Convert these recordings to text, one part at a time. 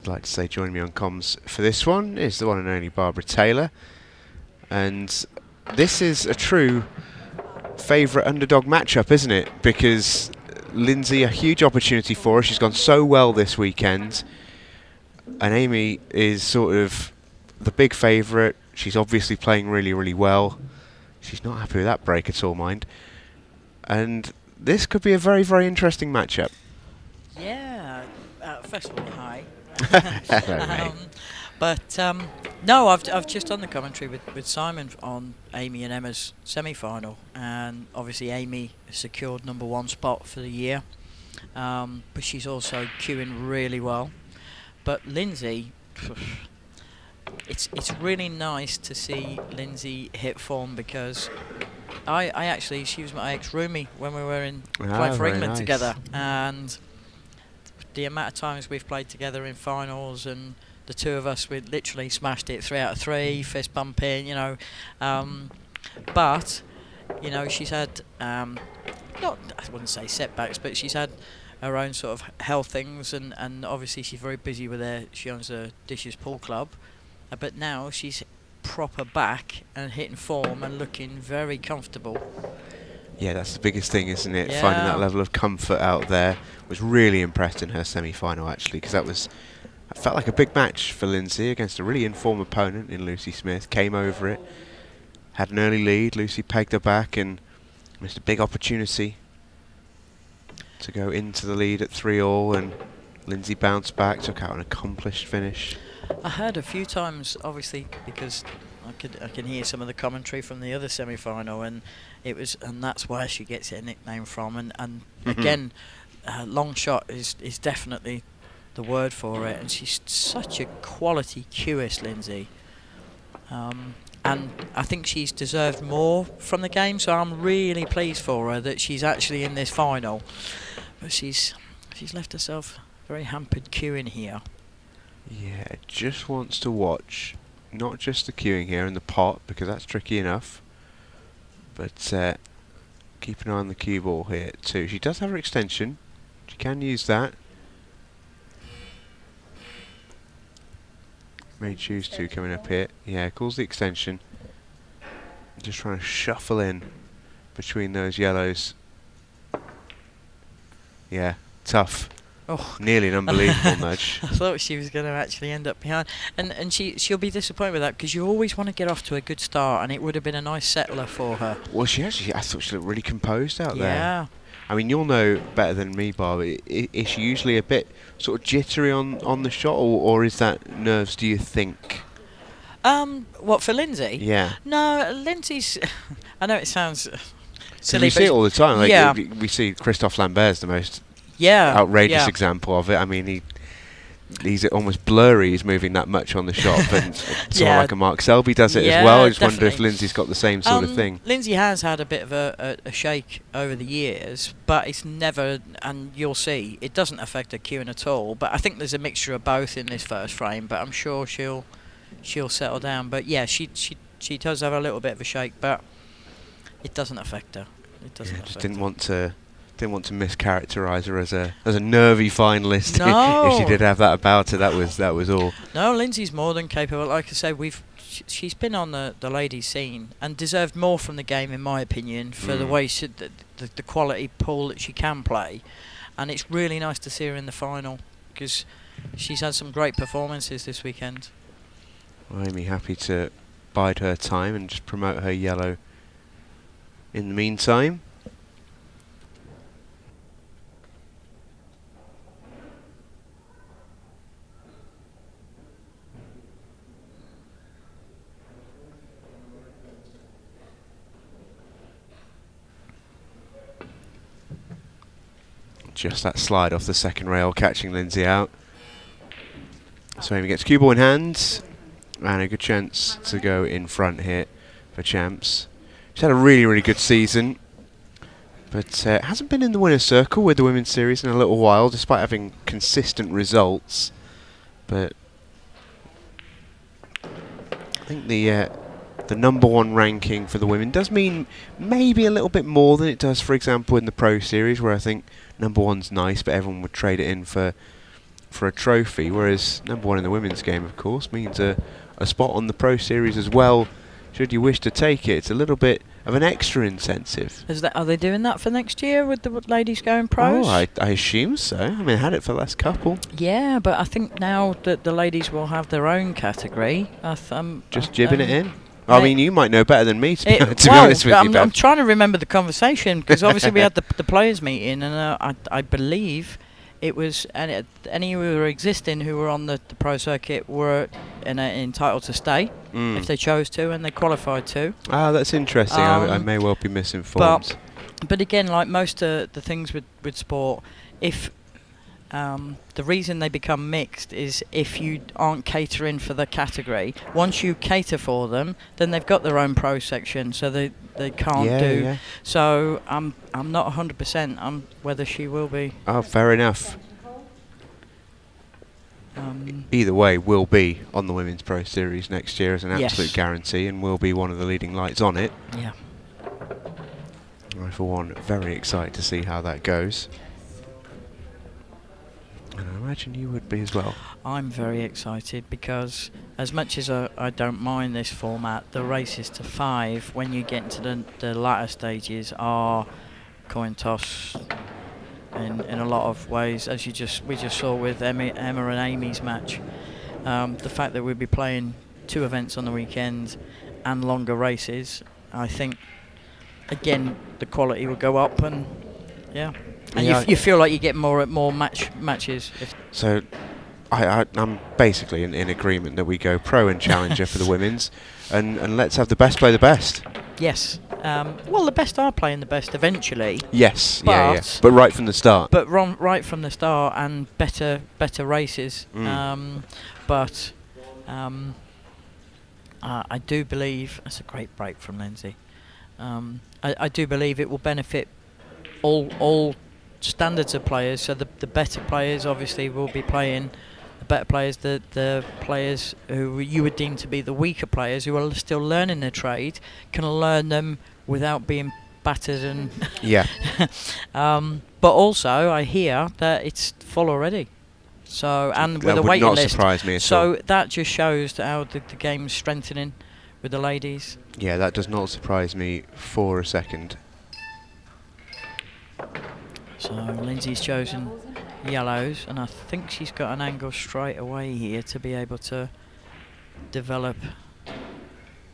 I'd like to say joining me on comms for this one is the one and only Barbara Taylor. And this is a true favourite underdog matchup, isn't it? Because Lindsay, a huge opportunity for her. She's gone so well this weekend. And Amy is sort of the big favourite. She's obviously playing really, really well. She's not happy with that break at all, mind. And this could be a very, very interesting matchup. Yeah. First of all, hi. Hello, mate. No, I've just done the commentary with Simon on Amy and Emma's semi-final, and obviously Amy secured #1 spot for the year, but she's also queuing really well. But Lindsay, it's really nice to see Lindsay hit form, because I actually, she was my ex-roomie when we were playing for England together, and the amount of times we've played together in finals, and the two of us, we literally smashed it 3 out of 3, fist bumping, but she's had not, I wouldn't say setbacks, but she's had her own sort of health things, and obviously she's very busy with she owns a Dishes Pool Club, but now she's proper back and hitting form and looking very comfortable. Yeah, that's the biggest thing, isn't it? Yeah. Finding that level of comfort out there. Was really impressed in her semi-final, actually, because it felt like a big match for Lindsay against a really informed opponent in Lucy Smith. Came over it, had an early lead. Lucy pegged her back and missed a big opportunity to go into the lead at 3-all, and Lindsay bounced back, took out an accomplished finish. I heard a few times, obviously, because I can hear some of the commentary from the other semi-final, and that's where she gets her nickname from. And again, long shot is definitely the word for it, and she's such a quality cueist, Lindsay. And I think she's deserved more from the game, so I'm really pleased for her that she's actually in this final. But she's left herself very hampered queuing here. Yeah, just wants to watch, not just the queuing here in the pot, because that's tricky enough, but keep an eye on the cue ball here too. She does have her extension, she can use that. May choose to coming up here. Yeah, calls the extension. Just trying to shuffle in between those yellows. Yeah, tough. Oh, nearly an unbelievable nudge. I thought she was going to actually end up behind, and she'll be disappointed with that, because you always want to get off to a good start, and it would have been a nice settler for her. Well, I thought she looked really composed out there. Yeah. I mean, you'll know better than me, Barb. Is she usually a bit sort of jittery on the shot, or is that nerves, do you think? What, for Lindsay? Yeah. No, Lindsay's... I know it sounds silly, we see it all the time. Like, yeah. We see Christophe Lambert's the most yeah, outrageous yeah. example of it. I mean, he's almost blurry. He's moving that much on the shot, and someone like a Mark Selby does it as well. I just wonder if Lindsay's got the same sort of thing. Lindsay has had a bit of a shake over the years, but it's never, and you'll see, it doesn't affect her queuing at all. But I think there's a mixture of both in this first frame. But I'm sure she'll settle down. But yeah, she does have a little bit of a shake, but it doesn't affect her. It doesn't. Yeah, just didn't want to mischaracterise her as a nervy finalist. No. If she did have that about her, that was all. No, Lindsay's more than capable. Like I said, she's been on the ladies' scene and deserved more from the game, in my opinion, for the way the quality pool that she can play. And it's really nice to see her in the final, because she's had some great performances this weekend. Well, Amy happy to bide her time and just promote her yellow in the meantime. Just that slide off the second rail, catching Lindsay out. So Amy gets cue ball in hand, and a good chance to go in front here for Champs. She's had a really, really good season, but hasn't been in the winner's circle with the women's series in a little while, despite having consistent results. But I think the #1 ranking for the women does mean maybe a little bit more than it does, for example, in the Pro Series, where I think #1's nice, but everyone would trade it in for for a trophy, whereas number 1 in the women's game, of course, means a spot on the Pro Series as well, should you wish to take it. It's a little bit of an extra incentive. Are they doing that for next year with the ladies going pros? Oh, I assume so. I mean, I had it for the last couple. Yeah, but I think now that the ladies will have their own category. Just jibbing it in? I mean, you might know better than me, to be honest with you, Bev. I'm trying to remember the conversation, because obviously we had the players' meeting, and I believe it was any who were existing who were on the pro circuit were entitled to stay if they chose to, and they qualified to. Ah, that's interesting. I may well be misinformed. But again, like most of the things with sport, if the reason they become mixed is if you aren't catering for the category. Once you cater for them, then they've got their own pro section, so they can't do. Yeah. So I'm not 100% on whether she will be. Oh, fair enough. Either way, will be on the Women's Pro Series next year as an absolute guarantee, and will be one of the leading lights on it. Yeah. I, for one, very excited to see how that goes. And I imagine you would be as well. I'm very excited because, as much as I don't mind this format, the races to 5, when you get into the latter stages, are coin toss in a lot of ways, as we just saw with Emma and Amy's match. The fact that we'll be playing 2 events on the weekend and longer races, I think, again, the quality will go up, and and you feel like you get more matches. So I'm basically in agreement that we go pro and challenger for the women's, and let's have the best play the best. Yes. Well, the best are playing the best eventually. Yes, but right from the start. But right from the start, and better races. I do believe that's a great break from Lindsay. I do believe it will benefit all standards of players. So the better players obviously will be playing the better players. The players who you would deem to be the weaker players, who are still learning their trade, can learn them without being battered and but also I hear that it's full already. So, and with a waiting list. That would not surprise me at all. So that just shows how the game's strengthening with the ladies. Yeah, that does not surprise me for a second. So Lindsay's chosen yellows, and I think she's got an angle straight away here to be able to develop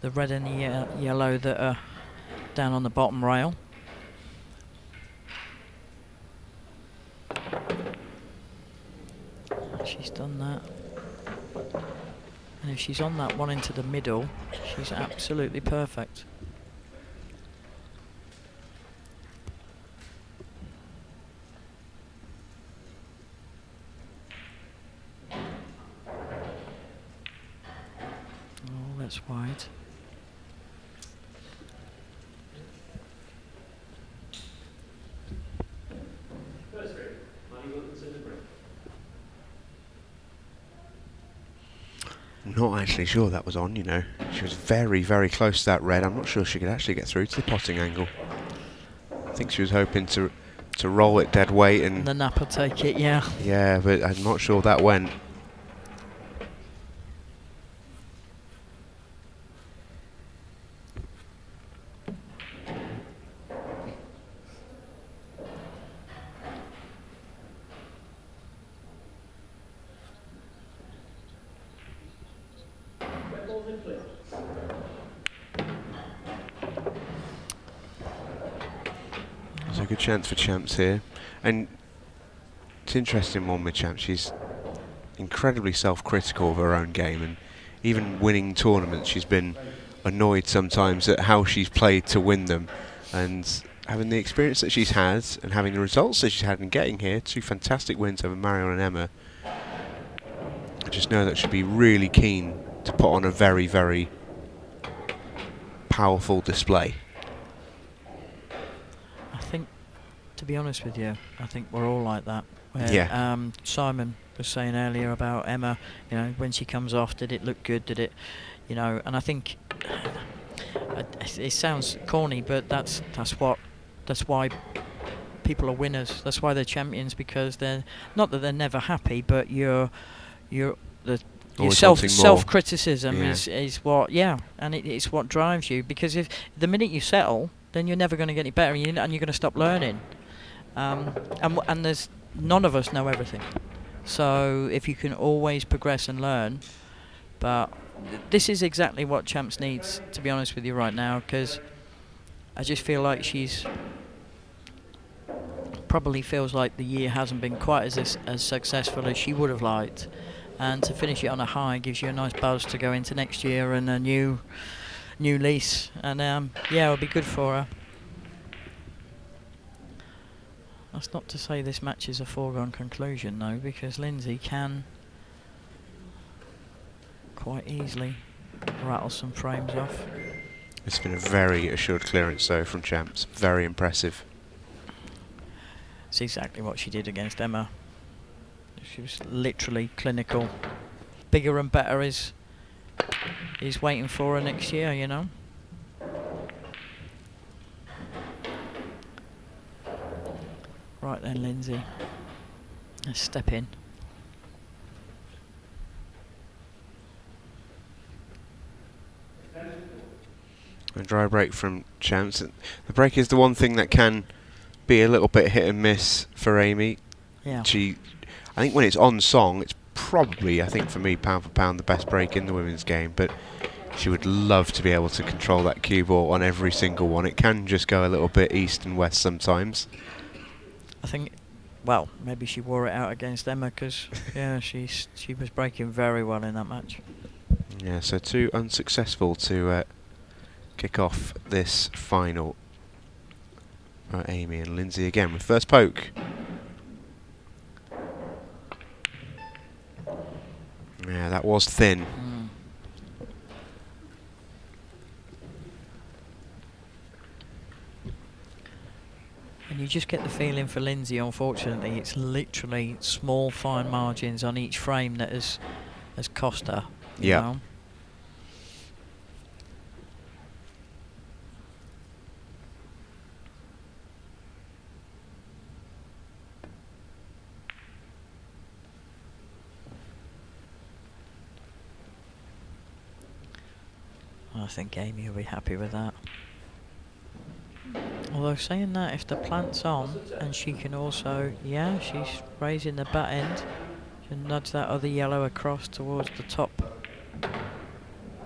the red and the yellow that are down on the bottom rail. She's done that. And if she's on that one into the middle, she's absolutely perfect. Oh, that's wide. I'm not actually sure that was on, you know. She was very, very close to that red. I'm not sure she could actually get through to the potting angle. I think she was hoping to roll it dead weight and... the nap will take it, yeah. Yeah, but I'm not sure that went. There's a good chance for Champs here, and it's interesting one with Champs. She's incredibly self-critical of her own game, and even winning tournaments she's been annoyed sometimes at how she's played to win them, and having the experience that she's had and having the results that she's had in getting here, 2 fantastic wins over Marion and Emma, I just know that she'll be really keen to put on a very, very powerful display. I think, to be honest with you, I think we're all like that. Where, yeah. Simon was saying earlier about Emma, you know, when she comes off, did it look good? Did it, you know? And I think it sounds corny, but that's why people are winners. That's why they're champions, because they're not that they're never happy, but your Always wanting more. self-criticism Yeah. is what, and it's what drives you. Because if the minute you settle, then you're never going to get any better, and you're going to stop learning. And there's none of us know everything. So if you can always progress and learn, but this is exactly what Champs needs, to be honest with you right now, because I just feel like she's probably feels like the year hasn't been quite as successful as she would have liked, and to finish it on a high gives you a nice buzz to go into next year and a new lease, and it'll be good for her. That's not to say this match is a foregone conclusion though, because Lindsay can quite easily rattle some frames off. It's been a very assured clearance though from Champs. Very impressive. It's exactly what she did against Emma. She was literally clinical. Bigger and better is waiting for her next year, you know. Right then, Lindsay. Let's step in. A dry break from Champs. The break is the one thing that can be a little bit hit and miss for Amy. Yeah. I think when it's on song, it's probably, I think for me, pound for pound, the best break in the women's game. But she would love to be able to control that cue ball on every single one. It can just go a little bit east and west sometimes. I think, well, maybe she wore it out against Emma, because she was breaking very well in that match. Yeah, so 2 unsuccessful to kick off this final. Amy and Lindsay again with first poke. Yeah, that was thin. And you just get the feeling for Lindsay, unfortunately, it's literally small, fine margins on each frame that has cost her. You know? I think Amy will be happy with that. Although saying that, if the plant's on and she can also, she's raising the bat end, she'll nudge that other yellow across towards the top.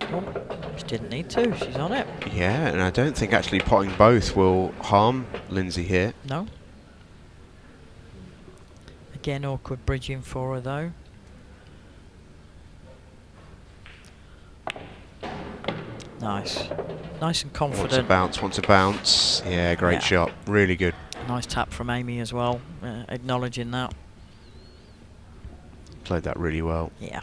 Oh, she didn't need to, she's on it. Yeah, and I don't think actually potting both will harm Lindsay here. No. Again, awkward bridging for her though. Nice. Nice and confident. Wants a bounce. Yeah, great shot. Really good. Nice tap from Amy as well, acknowledging that. Played that really well. Yeah.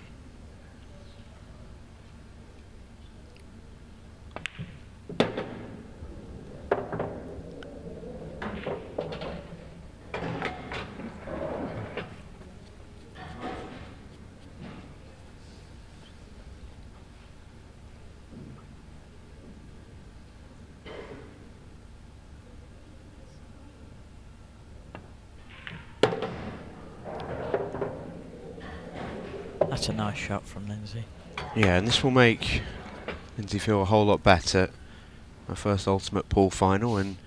That's a nice shot from Lindsay. Yeah, and this will make Lindsay feel a whole lot better. Her first ultimate pool final, and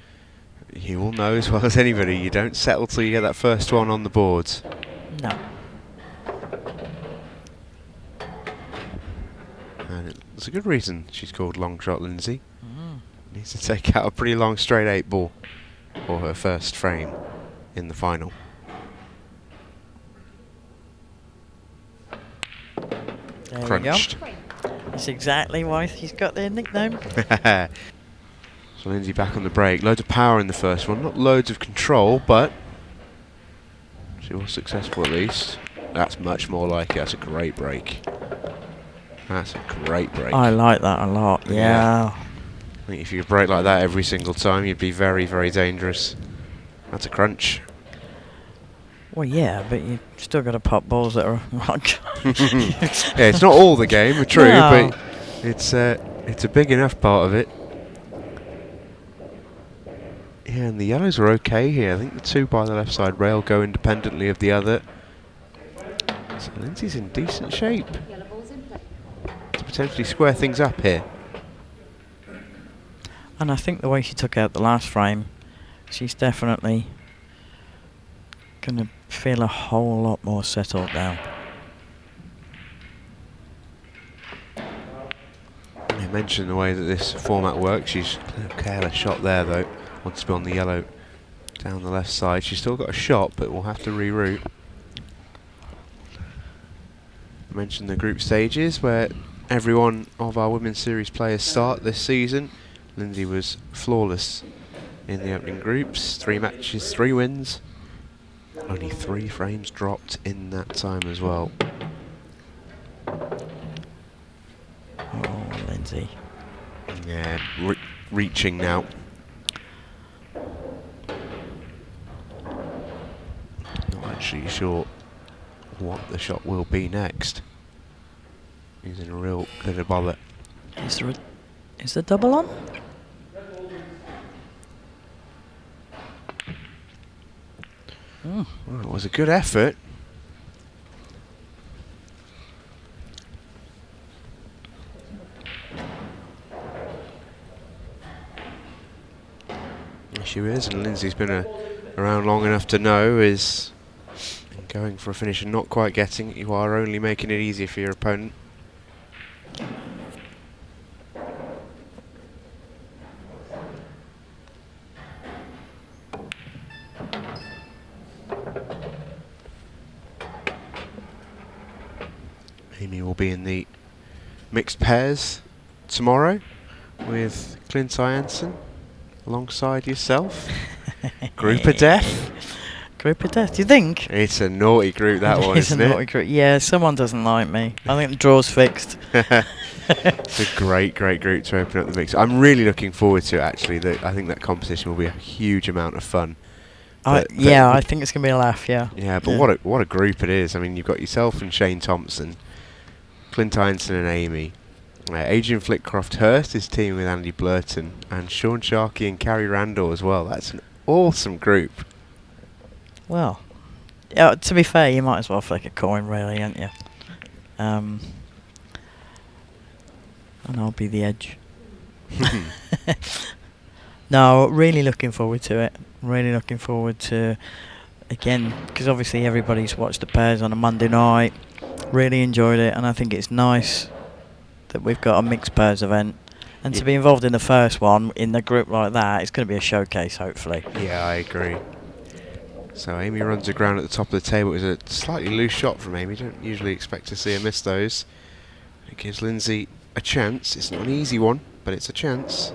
you all know as well as anybody, you don't settle till you get that first one on the boards. No. And it's a good reason she's called Long Shot Lindsay. Needs to take out a pretty long straight 8 ball for her first frame in the final. There Crunched. you go. That's exactly why he's got their nickname. So Lindsay back on the break. Loads of power in the first one. Not loads of control, but she was successful at least. That's much more like it. That's a great break. That's a great break. I like that a lot, yeah. I think if you could break like that every single time, you'd be very, very dangerous. That's a crunch. Well, yeah, but you still got to pop balls that are Yeah, it's not all the game, true, no. but it's a big enough part of it. Yeah, Yeah, and the yellows are okay here. I think the two by the left side rail go independently of the other. So Lindsay's in decent shape to potentially square things up here. And I think the way she took out the last frame, she's definitely going to feel a whole lot more settled now. I mentioned the way that this format works. She's a careless shot there though. Wants to be on the yellow down the left side. She's still got a shot, but will have to reroute. I mentioned the group stages where every one of our Women's Series players start this season. Lindsay was flawless in the opening groups. 3 matches, 3 wins. Only 3 frames dropped in that time as well. Oh, Lindsay. Yeah, reaching now. Not actually sure what the shot will be next. He's in a real bit of bother. Is the double on? Well, it was a good effort. There she is, and Lindsay's been around long enough to know is going for a finish and not quite getting it. You are only making it easier for your opponent. Amy will be in the mixed pairs tomorrow with Clint Jansen alongside yourself. Group of death. Group of death, do you think? It's a naughty group, that one, isn't it? It's a naughty group. Yeah, someone doesn't like me. I think the draw's fixed. It's a great, great group to open up the mix. I'm really looking forward to it, actually. I think that competition will be a huge amount of fun. I think it's going to be a laugh, yeah. Yeah, but yeah. what a group it is. I mean, you've got yourself and Shane Thompson, Clint Jansen and Amy. Adrian Flitcroft-Hurst is teaming with Andy Blurton, and Sean Sharkey and Carrie Randall as well. That's an awesome group. Well, yeah, to be fair, you might as well flick a coin, really, ain't you? And I'll be the edge. No, really looking forward to it. Really looking forward to, again, because obviously everybody's watched the pairs on a Monday night. Really enjoyed it, and I think it's nice that we've got a mixed pairs event. And to be involved in the first one in the group like that, it's going to be a showcase, hopefully. Yeah, I agree. So Amy runs aground at the top of the table. It was a slightly loose shot from Amy. Don't usually expect to see her miss those. It gives Lindsay a chance. It's not an easy one, but it's a chance.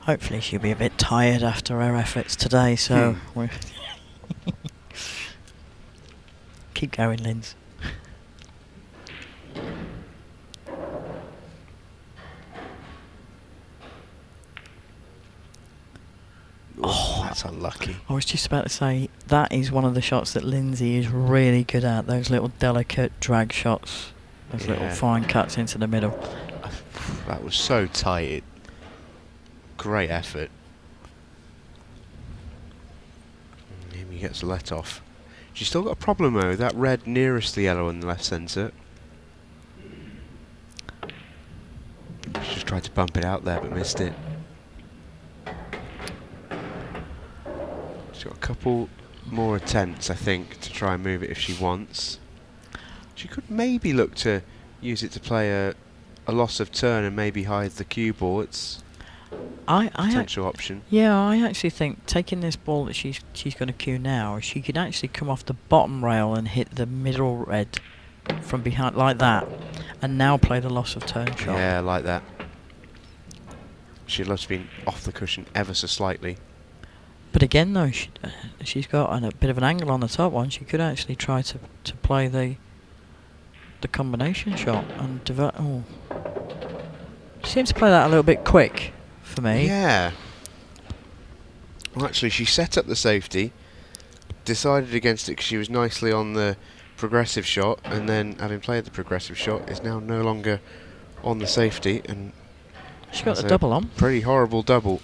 Hopefully she'll be a bit tired after her efforts today, so we're keep going, Lindsay. Oh, that's unlucky. I was just about to say, that is one of the shots that Lindsay is really good at, those little delicate drag shots, those little fine cuts into the middle. That was so tight. Great effort. Amy gets a let off. She's still got a problem though, with that red nearest the yellow in the left centre. She just tried to bump it out there but missed it. She's got a couple more attempts, I think, to try and move it if she wants. She could maybe look to use it to play a loss of turn and maybe hide the cue ball. It's a potential option. Yeah, I actually think taking this ball that she's going to cue now, she could actually come off the bottom rail and hit the middle red from behind like that, and now play the loss of turn shot. Yeah, like that. She'd love to be off the cushion ever so slightly. But again, though, she's got a bit of an angle on the top one. She could actually try to play the combination shot and develop. Oh, she seems to play that a little bit quick for me. Yeah. Well, actually, she set up the safety, decided against it because she was nicely on the progressive shot, and then, having played the progressive shot, is now no longer on the safety, and she got the double on. Pretty horrible double.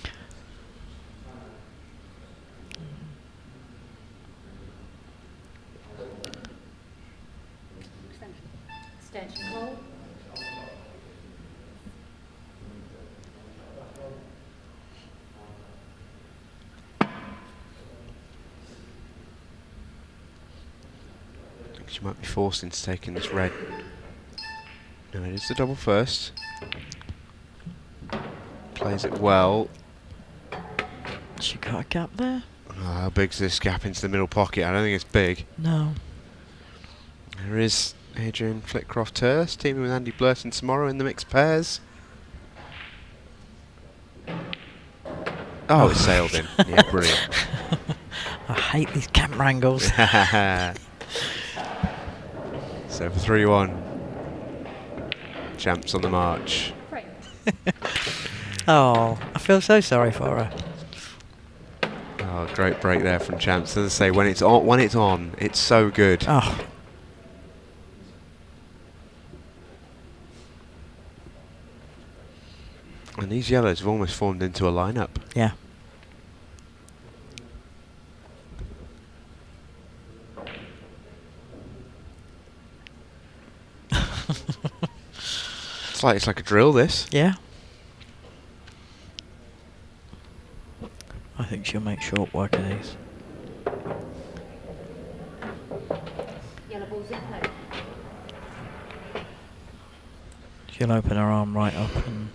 She might be forced into taking this red. No, it is the double first. Plays it well. She got a gap there? Oh, how big's this gap into the middle pocket? I don't think it's big. No. There is Adrian Flitcroft-Hurst teaming with Andy Blurton tomorrow in the mixed pairs. Oh, it sailed in. Yeah, brilliant. I hate these camera angles. So for 3-1. Champs on the march. Oh, I feel so sorry for her. Oh, great break there from Champs. As I say, when it's on, it's so good. Oh. And these yellows have almost formed into a lineup. Yeah. It's like a drill, this. Yeah. I think she'll make short work of these. She'll open her arm right up and...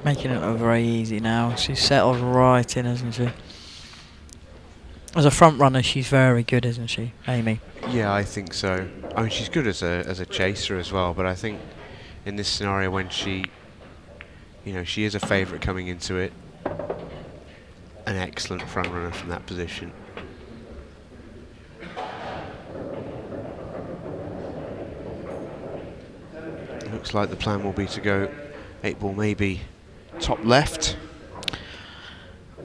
Making it look very easy now. She's settled right in, hasn't she? As a front runner, she's very good, isn't she, Amy? Yeah, I think so. I mean, she's good as a chaser as well, but I think in this scenario when she is a favourite coming into it, an excellent front runner from that position. It looks like the plan will be to go 8-ball maybe top left.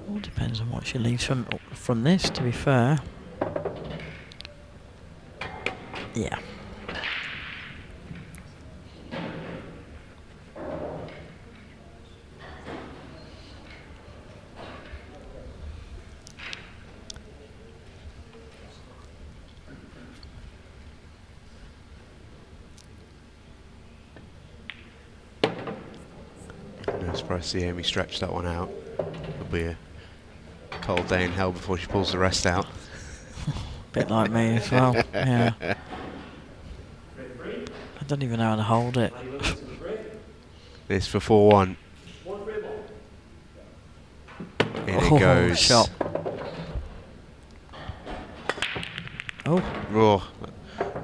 All depends on what she leaves from this, to be fair. Yeah. No surprise to see Amy stretch that one out. It'll be a cold day in hell before she pulls the rest out. Bit like me as well. Yeah. I don't even know how to hold it. This for 4-1. In it goes. Shot. Oh. Oh,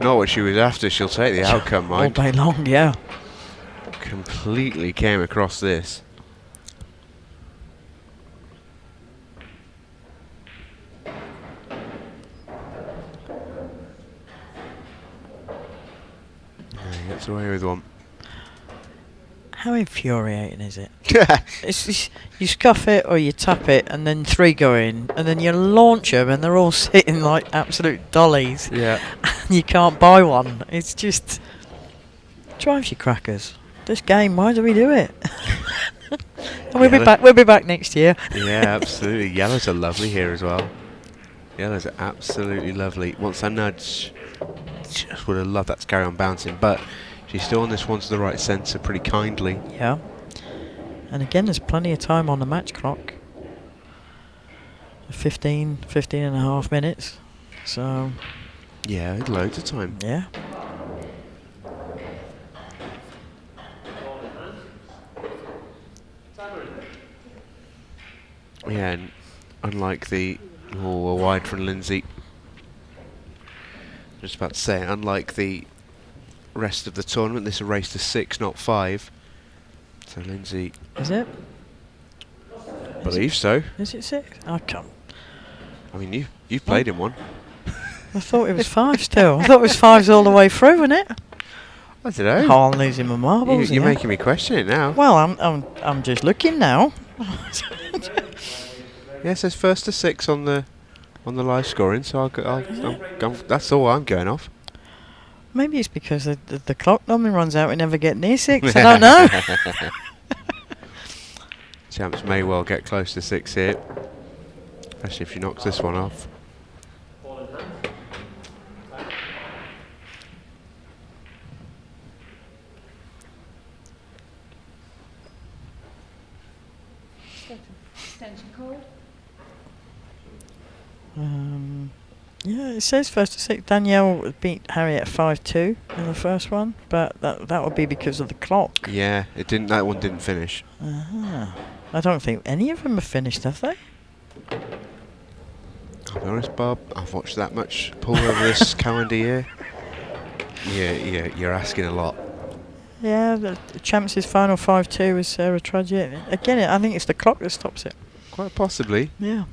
not what she was after. She'll take the outcome, All mind. day long, yeah. Completely came across this. He gets away with one. How infuriating is it? It's just, you scuff it or you tap it and then 3 go in and then you launch them and they're all sitting like absolute dollies. Yeah. And you can't buy one. It's just drives you crackers. This game, why do we do it? And we'll be back. We'll be back next year. Yeah, absolutely. Yellows are lovely here as well. Yellows are absolutely lovely. Once I nudge, just would have loved that to carry on bouncing, but she's still on this one to the right centre pretty kindly. Yeah. And again, there's plenty of time on the match clock. 15 and a half minutes. So. Yeah, loads of time. Yeah. Yeah, and unlike the... Oh, a wide from Lindsay. Just about to say, unlike the rest of the tournament, this is a race to 6, not 5. So So Lindsay, Is it? believe so. Is it 6? I can't. I mean, you've played in one. I thought it was 5 still. I thought it was 5s all the way through, wasn't it? I don't know. Oh, I'm losing my marbles. You're here. making me question it now. Well, I'm just looking now. Yeah, it says first to 6 on the live scoring, so that's all I'm going off. Maybe it's because the clock normally runs out. We never get near 6. I don't know. Champs may well get close to 6 here, especially if she knocks this one off. Extension call. Yeah, it says first to 6. Danielle beat Harriet 5-2 in the first one, but that would be because of the clock. Yeah, it didn't. That one didn't finish. I don't think any of them have finished, have they? I'll be honest, Bob. I've watched that much pool over this calendar year. Yeah, you're asking a lot. Yeah, the Champs' final 5-2 was Sarah Trudgett. Again, I think it's the clock that stops it. Quite possibly. Yeah.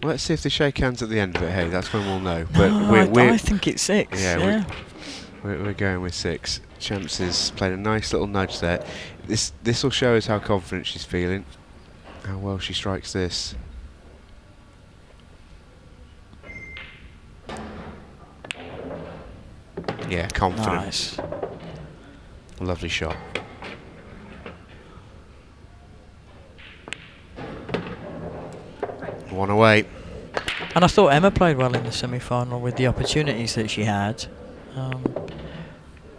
Well, let's see if they shake hands at the end of it. Hey, that's when we'll know. No, But I think it's 6. Yeah, we're going with 6. Champs has played a nice little nudge there. This will show us how confident she's feeling, how well she strikes this. Yeah, confident. Nice. Lovely shot. One away. And I thought Emma played well in the semi-final with the opportunities that she had.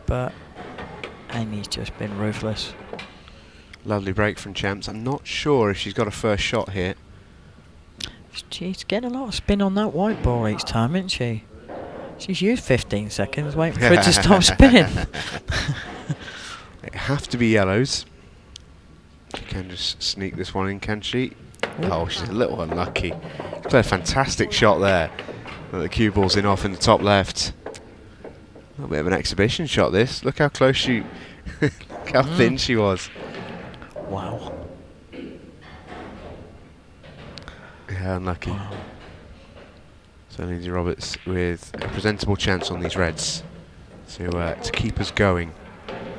But Amy's just been ruthless. Lovely break from Champs. I'm not sure if she's got a first shot here. She's getting a lot of spin on that white ball each time, isn't she? She's used 15 seconds waiting for it to stop spinning. It have to be yellows. She can just sneak this one in, can she? Oh, she's a little unlucky. She played a fantastic shot there. The cue ball's in off in the top left. A little bit of an exhibition shot this. Look how close she... look how thin she was. Wow. Yeah, unlucky. Wow. So Lindsay Roberts with a presentable chance on these reds to keep us going.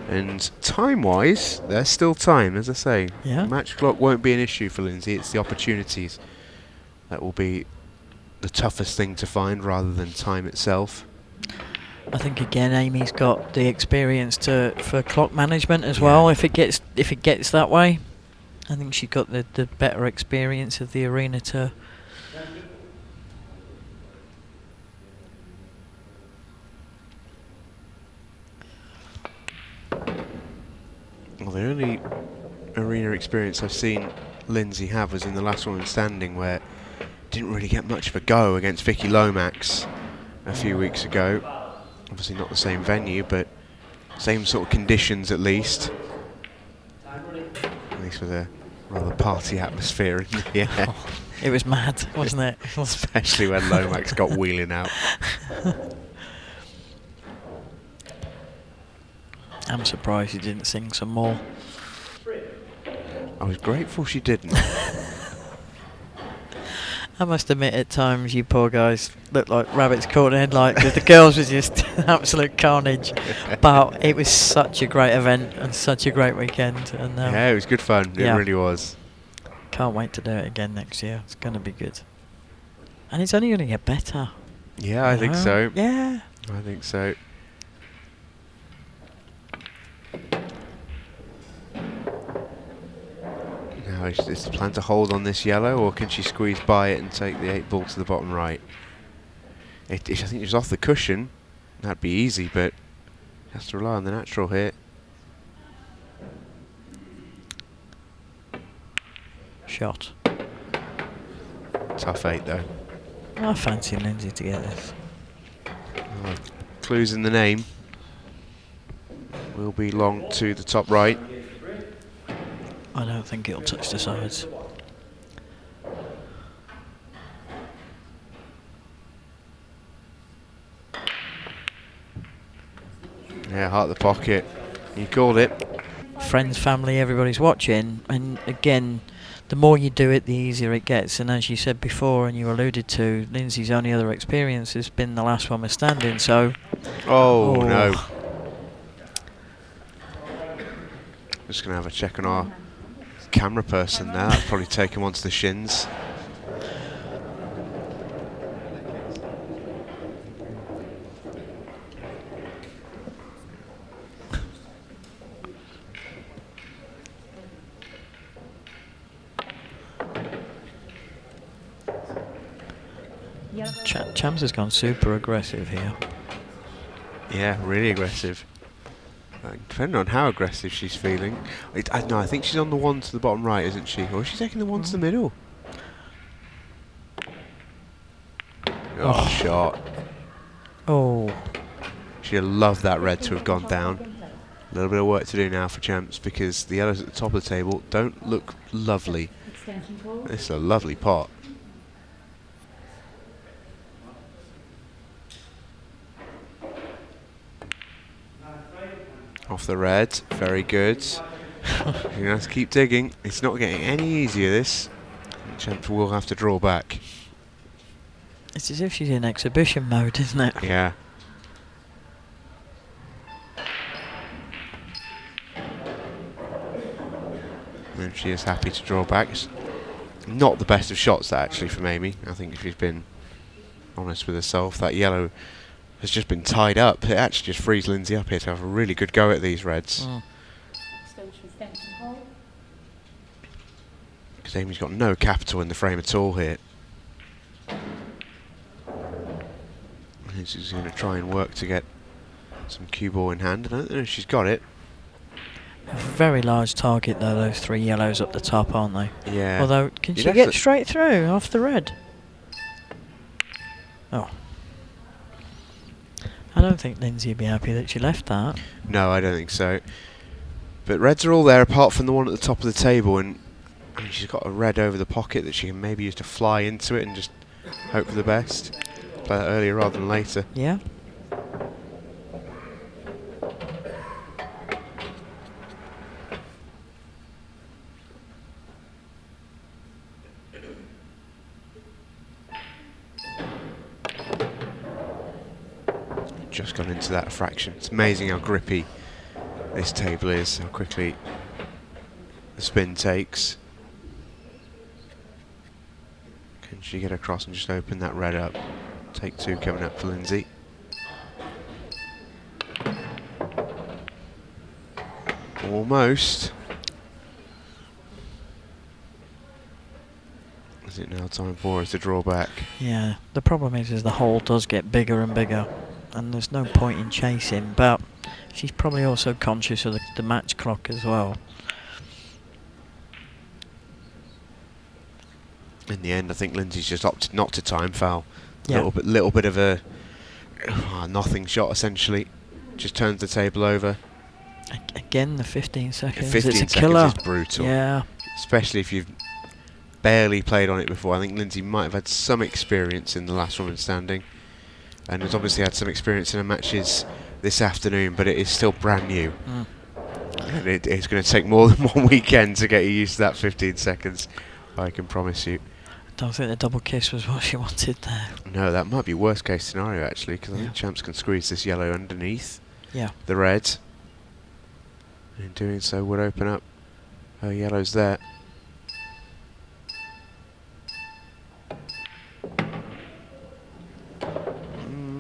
And time-wise, there's still time, as I say. Yeah. Match clock won't be an issue for Lindsay. It's the opportunities that will be the toughest thing to find rather than time itself. I think again Amy's got the experience for clock management as well. If it gets that way, I think she's got the better experience of the arena to. Well, the only arena experience I've seen Lindsay have was in the last woman standing, where didn't really get much of a go against Vicky Lomax a few weeks ago. Obviously not the same venue, but same sort of conditions at least. At least with a rather party atmosphere in the air. Oh, it was mad, wasn't it? Especially when Lomax got wheeling out. I'm surprised she didn't sing some more. I was grateful she didn't. I must admit, at times you poor guys looked like rabbits caught in a headlight because the girls were just absolute carnage. But it was such a great event and such a great weekend. And yeah, it was good fun. It really was. Can't wait to do it again next year. It's going to be good. And it's only going to get better. Yeah, I think so. Yeah. I think so. Now, is the plan to hold on this yellow, or can she squeeze by it and take the 8 ball to the bottom right? I think it was off the cushion. That'd be easy, but has to rely on the natural here. Shot. Tough 8 though. I fancy Lindsay to get this. Clues in the name. Will be long to the top right. I don't think it'll touch the sides. Yeah, heart the pocket. You called it. Friends, family, everybody's watching, and again, the more you do it, the easier it gets. And as you said before, and you alluded to, Lindsay's only other experience has been the last one we're standing. So, Oh no! Just gonna have a check on our camera person there. That'll probably take him onto the shins. Chams has gone super aggressive here. Yeah, really aggressive. Depending on how aggressive she's feeling. No, I think she's on the one to the bottom right, isn't she? Or is she taking the one to the middle? Oh, shot. Oh. She'd have loved that red to have gone down. A little bit of work to do now for Champs because the yellows at the top of the table don't look lovely. It's a lovely pot. Off the red, very good. You're going to have to keep digging. It's not getting any easier, this. Champs will have to draw back. It's as if she's in exhibition mode, isn't it? Yeah. And she is happy to draw back. It's not the best of shots, that, actually, from Amy. I think if she's been honest with herself, that yellow has just been tied up. It actually just frees Lindsay up here to have a really good go at these reds. Because Amy's got no capital in the frame at all here. She's going to try and work to get some cue ball in hand. I don't know if she's got it. A very large target though, those three yellows up the top, aren't they? Yeah. Although, can she get straight through off the red? Oh. I don't think Lindsay would be happy that she left that. No, I don't think so. But reds are all there apart from the one at the top of the table, and I mean, she's got a red over the pocket that she can maybe use to fly into it and just hope for the best. Play that earlier rather than later. Yeah. Just gone into that fraction. It's amazing how grippy this table is, how quickly the spin takes. Can she get across and just open that red up? Take two coming up for Lindsay. Almost. Is it now time for us to draw back? Yeah, the problem is the hole does get bigger and bigger, and there's no point in chasing, but she's probably also conscious of the match clock as well. In the end, I think Lindsay's just opted not to time foul. Yeah. Little bit of a nothing shot essentially. Just turns the table over. Again, the 15 seconds. 15 it's a seconds killer. is brutal. Yeah. Especially if you've barely played on it before. I think Lindsay might have had some experience in the last woman standing, and has obviously had some experience in her matches this afternoon, but it is still brand new. And it's going to take more than one weekend to get you used to that 15 seconds, I can promise you. I don't think the double kiss was what she wanted there. No, that might be worst case scenario actually, because I think Champs can squeeze this yellow underneath the red. And in doing so would open up her yellows there.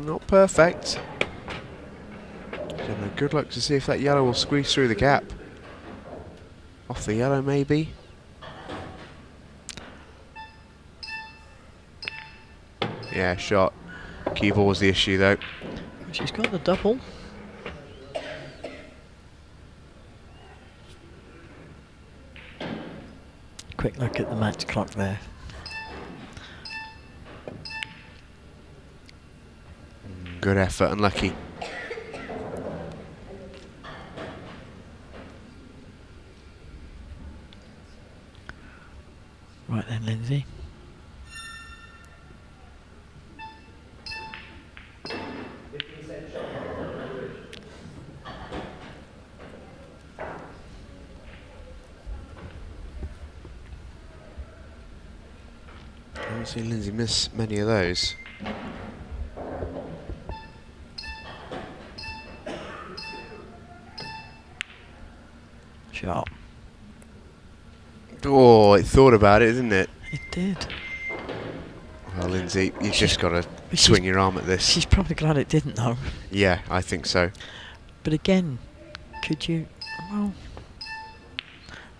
Not perfect. So good luck to see if that yellow will squeeze through the gap. Off the yellow maybe. Yeah, shot. Cue ball was the issue though. She's got the double. Quick look at the match clock there. Good effort, unlucky. Right then, Lindsay. haven't seen Lindsay miss many of those. Shot. Oh, it thought about it, didn't it? It did. Well, Lindsay, you've just got to swing your arm at this. She's probably glad it didn't, though. Yeah, I think so. But again, could you... Well,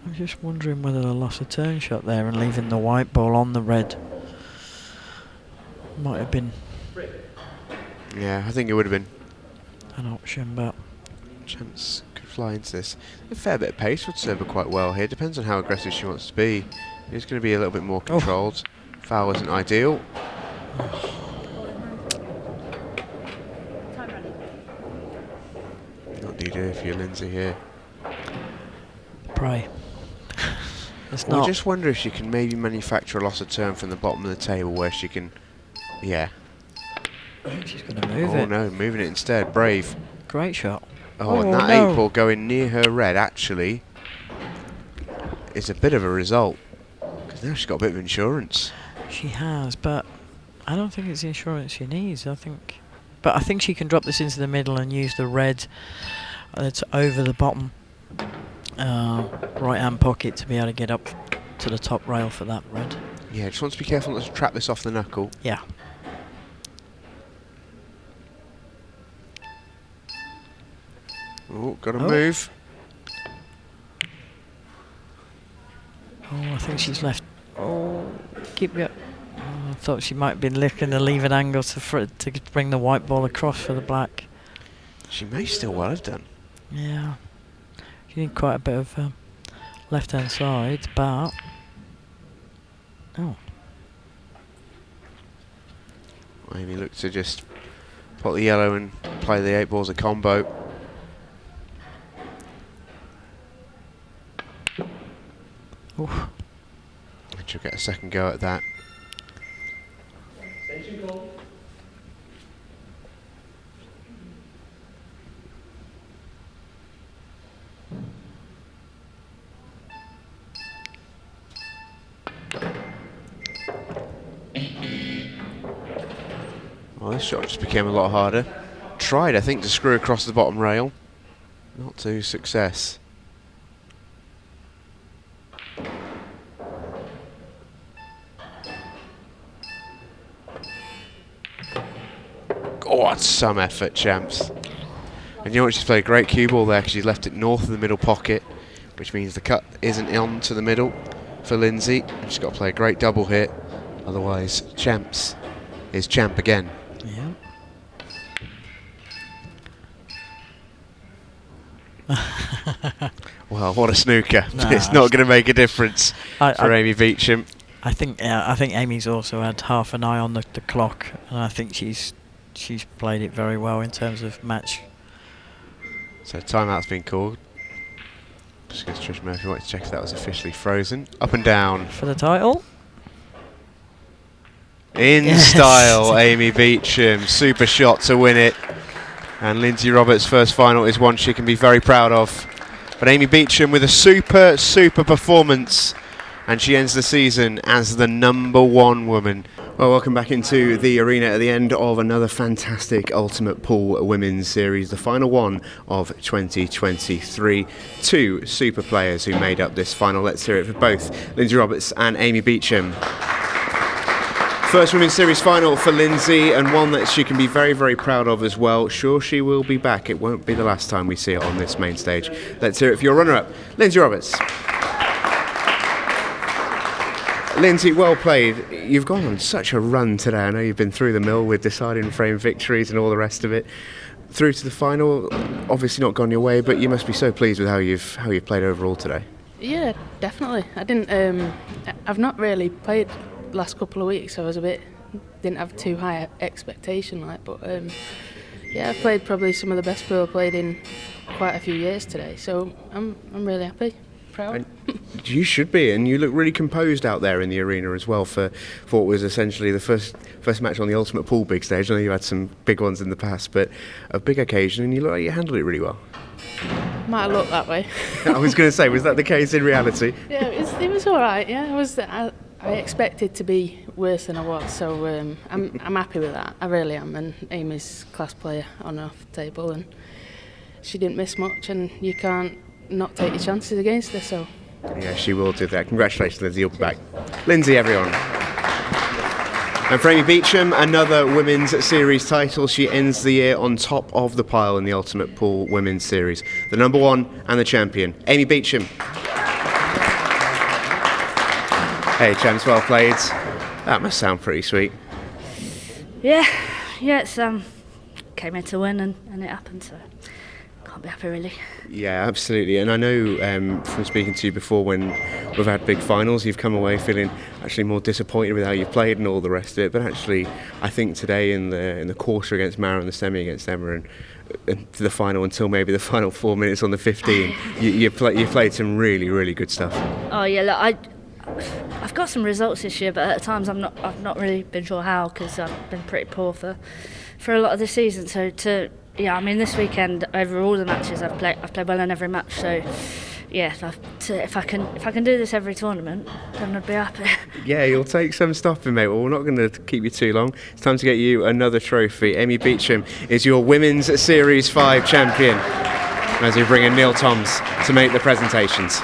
I'm just wondering whether I lost a turn shot there and leaving the white ball on the red might have been... Yeah, I think it would have been. An option, but... Chance could fly into this. A fair bit of pace would serve her quite well here. Depends on how aggressive she wants to be. It's going to be a little bit more controlled. Foul isn't ideal. What do you do if you're Lindsay here? Pray. It's Well, not. I just wonder if she can maybe manufacture a loss of turn from the bottom of the table where she can... Yeah. I think she's going to move it. Oh no, moving it instead. Brave. Great shot. Oh, and that no. 8-ball going near her red actually is a bit of a result. Because now she's got a bit of insurance. She has, but I don't think it's the insurance she needs. I think she can drop this into the middle and use the red that's over the bottom right-hand pocket to be able to get up to the top rail for that red. Yeah, just wants to be careful not to trap this off the knuckle. Yeah. Oh, got to move. Oh, I think she's left. Oh, keep it. Oh, I thought she might have been looking to leave an angle to bring the white ball across for the black. She may still well have done. Yeah. She need quite a bit of left-hand side, but... Oh. Amy looked to just pot the yellow and play the 8 balls a combo. Oof. And she'll get a second go at that. Well, this shot just became a lot harder. Tried, I think, to screw across the bottom rail. Not to success. Oh, that's some effort, champs. And you know what, she's played a great cue ball there because she's left it north of the middle pocket, which means the cut isn't on to the middle for Lindsay. She's got to play a great double hit, otherwise champs is champ again. Yeah. Well, what a snooker. No, It's not going to make a difference for Amy Beauchamp. I think Amy's also had half an eye on the clock, and I think she's played it very well in terms of match. So timeout's been called. Just going to Trish Murphy wanted to check if that was officially frozen. Up and down. For the title? In Yes. style, Amy Beauchamp. Super shot to win it. And Lindsay Roberts' first final is one she can be very proud of. But Amy Beauchamp with a super performance. And she ends the season as the #1 woman. Well, welcome back into the arena at the end of another fantastic Ultimate Pool Women's Series, the final one of 2023. Two super players who made up this final. Let's hear it for both Lindsay Roberts and Amy Beauchamp. First Women's Series final for Lindsay, and one that she can be very proud of as well. Sure, she will be back. It won't be the last time we see her on this main stage. Let's hear it for your runner-up, Lindsay Roberts. Lindsay, well played. You've gone on such a run today. I know you've been through the mill with deciding frame victories and all the rest of it. Through to the final, obviously not gone your way, but you must be so pleased with how you've played overall today. Yeah, definitely. I've not really played the last couple of weeks, so I was didn't have too high expectation, but yeah, I've played probably some of the best pool I've played in quite a few years today, so I'm really happy. Proud. And you should be, and you look really composed out there in the arena as well for what was essentially the first match on the Ultimate Pool big stage. I know you had some big ones in the past, but a big occasion, and you look like you handled it really well. Might have looked that way. I was going to say, was that the case in reality? Yeah, it was all right. Yeah, I expected to be worse than I was, so I'm happy with that. I really am. And Amy's class player on and off the table, and she didn't miss much, and you can't not take your chances against her. So yeah, she will do that. Congratulations, Lindsay. You'll be back. Lindsay, everyone. And for Amy Beauchamp, another women's series title. She ends the year on top of the pile in the Ultimate Pool Women's Series. The number one and the champion, Amy Beauchamp. Hey, champs, well played. That must sound pretty sweet. Yeah, it's came here to win and it happened, so can't be happy really. Yeah, absolutely. And I know from speaking to you before, when we've had big finals, you've come away feeling actually more disappointed with how you played and all the rest of it. But actually, I think today in the quarter against Mara and the semi against Emma and to the final until maybe the final 4 minutes on the 15, you played some really, really good stuff. Oh yeah, look, I've got some results this year, but at times I've not really been sure how, because I've been pretty poor for a lot of the season. So this weekend over all the matches I've played well in every match. So yeah, if I can do this every tournament, then I'd be happy. Yeah, you'll take some stopping, mate. Well, we're not going to keep you too long. It's time to get you another trophy. Amy Beauchamp is your Women's Series 5 champion, as we bring in Neil Toms to make the presentations.